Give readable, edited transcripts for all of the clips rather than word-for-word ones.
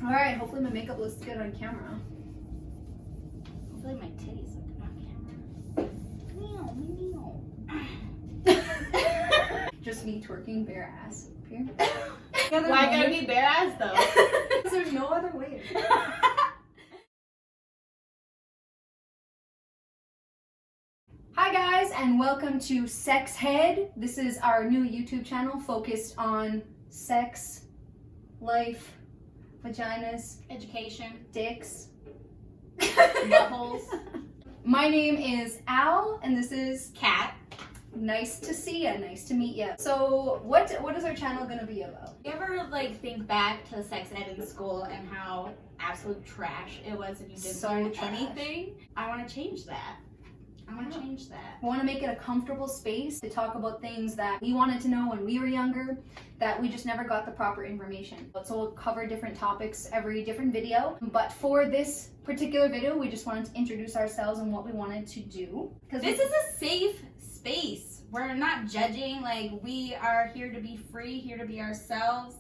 Alright, hopefully my makeup looks good on camera. Hopefully my titties look good on camera. Just me twerking bare ass up here. Why gotta be bare ass though? There's no other way. Hi guys, and welcome to Sex Head. This is our new YouTube channel focused on sex, life, vaginas, Education, dicks, buttholes. My name is Al, and this is Cat. Nice to see ya. Nice to meet ya. So, what is our channel gonna be about? You ever think back to sex ed in school and how absolute trash it was and you didn't So learn trash. anything? I want to change that. I want to change that. I want to make it a comfortable space to talk about things that we wanted to know when we were younger, that we just never got the proper information. So we'll cover different topics every different video. But for this particular video, we just wanted to introduce ourselves and what we wanted to do. Because This is a safe space. We're not judging. We are here to be free, here to be ourselves.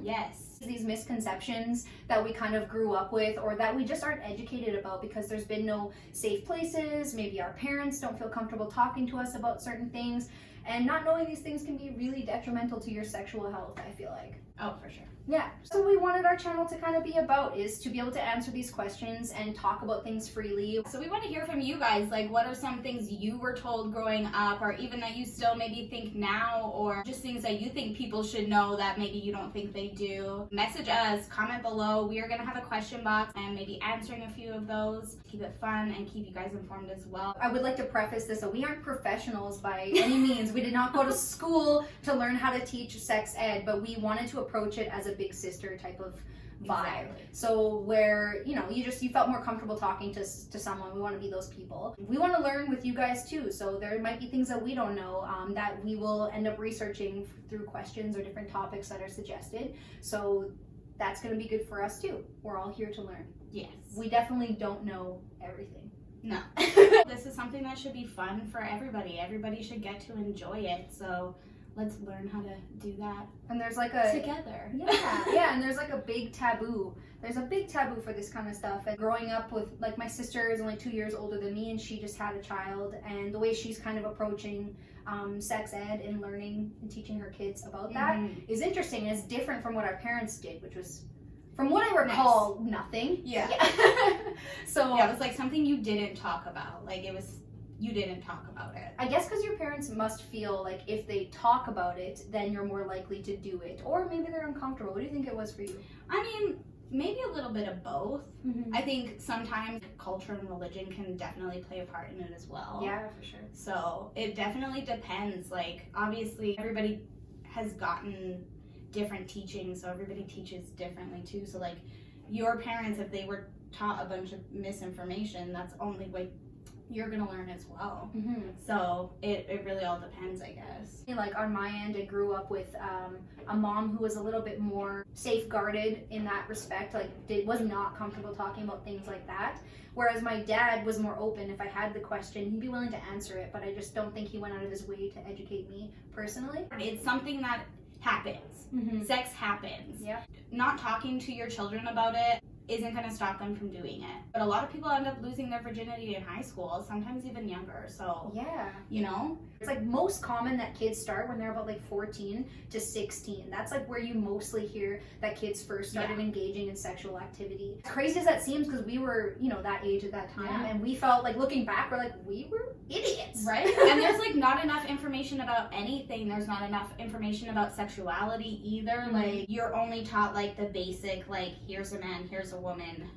Yes. These misconceptions that we kind of grew up with or that we just aren't educated about because there's been no safe places, maybe our parents don't feel comfortable talking to us about certain things, and not knowing these things can be really detrimental to your sexual health, I feel like. Oh, for sure. Yeah, so we wanted our channel to kind of be about is to be able to answer these questions and talk about things freely. So we want to hear from you guys, what are some things you were told growing up, or even that you still maybe think now, or just things that you think people should know that maybe you don't think they do. Message us, comment below. We are going to have a question box and maybe answering a few of those. Keep it fun and keep you guys informed as well. I would like to preface this that we aren't professionals by any means. We did not go to school to learn how to teach sex ed, but we wanted to approach it as a big sister type of vibe. Exactly. So where you felt more comfortable talking to someone. We want to be those people. We want to learn with you guys too, so there might be things that we don't know that we will end up researching through questions or different topics that are suggested. So that's going to be good for us too. We're all here to learn. Yes. We definitely don't know everything. No. This is something that should be fun for everybody. Everybody should get to enjoy it. So let's learn how to do that. And there's together. Yeah, and there's a big taboo. There's a big taboo for this kind of stuff. And growing up with, my sister is only 2 years older than me, and she just had a child, and the way she's kind of approaching sex ed and learning and teaching her kids about that is interesting. It's different from what our parents did, which was, from what I recall, nothing. Yeah. So yeah, it was something you didn't talk about. You didn't talk about it. I guess because your parents must feel like if they talk about it, then you're more likely to do it. Or maybe they're uncomfortable. What do you think it was for you? I mean, maybe a little bit of both. I think sometimes culture and religion can definitely play a part in it as well. Yeah, for sure. So it definitely depends. Obviously, everybody has gotten different teaching, so everybody teaches differently too. So, your parents, if they were taught a bunch of misinformation, that's the only way you're gonna learn as well. So it really all depends, I guess. On my end, I grew up with a mom who was a little bit more safeguarded in that respect, was not comfortable talking about things like that, whereas my dad was more open. If I had the question, he'd be willing to answer it, but I just don't think he went out of his way to educate me personally. It's something that happens. Sex happens. Yeah. Not talking to your children about it isn't going to stop them from doing it. But a lot of people end up losing their virginity in high school, sometimes even younger. So, yeah. It's most common that kids start when they're about 14 to 16. That's where you mostly hear that kids first started engaging in sexual activity. As crazy as that seems, because we were, that age at that time, and we felt looking back, we were idiots. Right? And there's not enough information about anything. There's not enough information about sexuality either. You're only taught the basic, here's a man, here's a woman,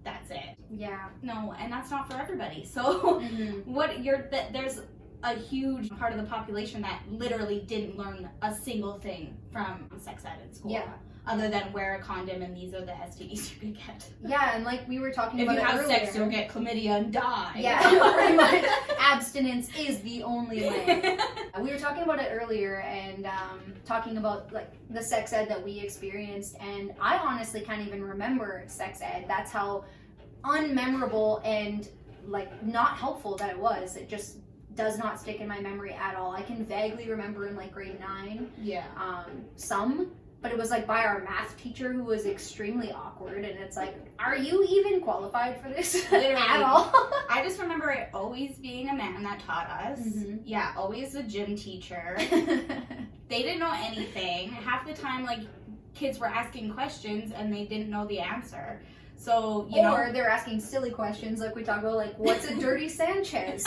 that's it. Yeah. No, and that's not for everybody. So there's a huge part of the population that literally didn't learn a single thing from sex ed in school. Yeah. Other than wear a condom and these are the STDs you can get. Yeah, and we were talking if about you have earlier. sex, you'll get chlamydia and die. Yeah, pretty much. Abstinence is the only way. We were talking about it earlier and talking about the sex ed that we experienced, and I honestly can't even remember sex ed. That's how unmemorable and not helpful that it was. It just does not stick in my memory at all. I can vaguely remember in grade 9. Yeah. Some but it was like by our math teacher who was extremely awkward, and it's like, are you even qualified for this at all? I just remember it always being a man that taught us. Yeah, always a gym teacher. They didn't know anything. Half the time, like, kids were asking questions and they didn't know the answer. So, you know. Or they're asking silly questions like we talk about, like, what's a dirty Sanchez?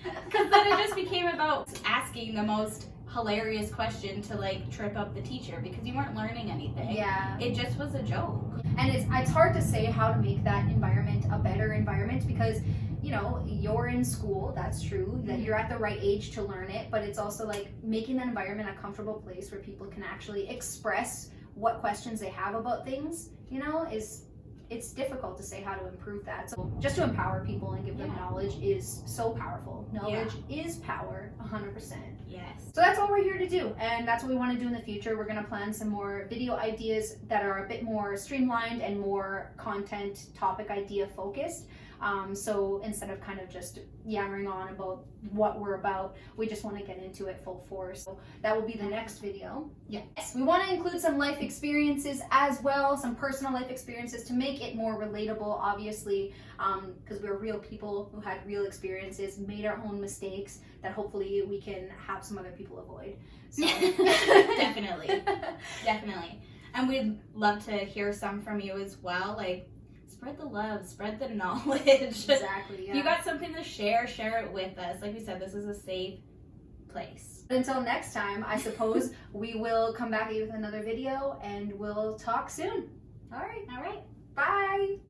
Because then it just became about asking the most hilarious question to, like, trip up the teacher because you weren't learning anything. Yeah. It just was a joke. And it's hard to say how to make that environment a better environment because, you know, you're in school, that's true, that you're at the right age to learn it, but it's also like making that environment a comfortable place where people can actually express what questions they have about things, you know, it's difficult to say how to improve that. So just to empower people and give them knowledge is so powerful. Knowledge is power, 100%. Yes. So that's what we're here to do, and that's what we want to do in the future. We're going to plan some more video ideas that are a bit more streamlined and more content topic idea focused. So instead of kind of just yammering on about what we're about, we just want to get into it full force. So that will be the next video. Yes, we want to include some life experiences as well, some personal life experiences to make it more relatable, obviously, because we're real people who had real experiences, made our own mistakes that hopefully we can have some other people avoid. So. Definitely. And we'd love to hear some from you as well, like, spread the love, spread the knowledge. Exactly, yeah. If you got something to share it with us. Like we said, this is a safe place. Until next time, I suppose we will come back with another video and we'll talk soon. All right. All right. Bye.